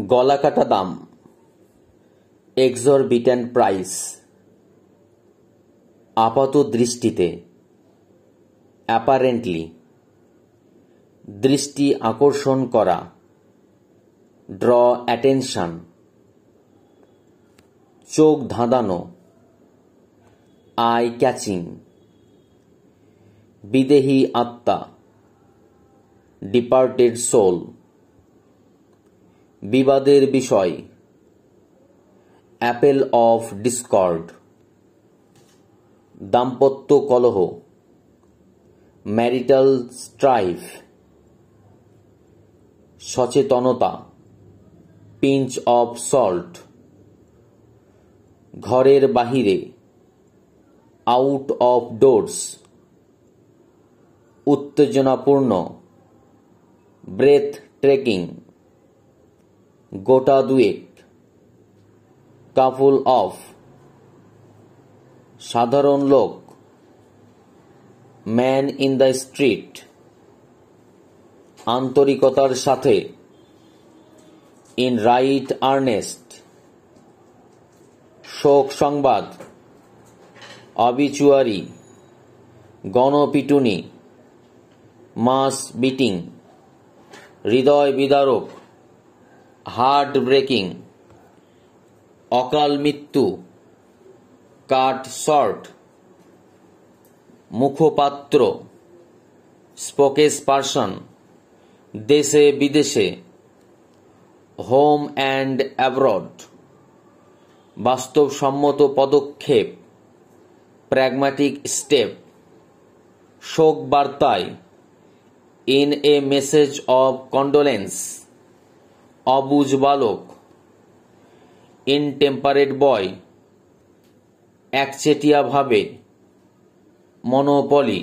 গলাকাটা দাম, এক্সরবিট্যান্ট প্রাইস, আপাত দৃষ্টিতে, অ্যাপারেন্টলি, দৃষ্টি আকর্ষণ করা, ড্র অ্যাটেনশন, চোখ ধাঁধানো, আই ক্যাচিং, বিদেহী আত্মা, ডিপার্টেড সোল, বিবাদের বিষয়, অ্যাপেল অফ ডিসকর্ড, দাম্পত্য কলহ, ম্যারিটাল স্ট্রাইফ, সচেতনতা, পিঞ্চ অফ সল্ট, ঘরের বাহিরে, আউট অফ ডোরস, উত্তেজনাপূর্ণ, ব্রেথ ট্রেকিং, গোটা দুয়েক, কাপল অফ, সাধারণ লোক, ম্যান ইন দ্য স্ট্রিট, আন্তরিকতার সাথে, ইন রাইট আর্নেস্ট, শোক সংবাদ, অবিচুয়ারি, গণপিটুনি, মাস বিটিং, হৃদয় বিদারক, হার্ট ব্রেকিং, অকাল মৃত্যু, কাট শর্ট, মুখপাত্র, স্পোকেসপারসন, দেশে বিদেশে, হোম অ্যান্ড অ্যাব্রড, বাস্তবসম্মত পদক্ষেপ, প্র্যাগম্যাটিক স্টেপ, শোক বার্তায়, in a message of condolence, অবুঝ বালক, ইনটেম্পারেট বয়, একচেটিয়াভাবে, মনোপলি।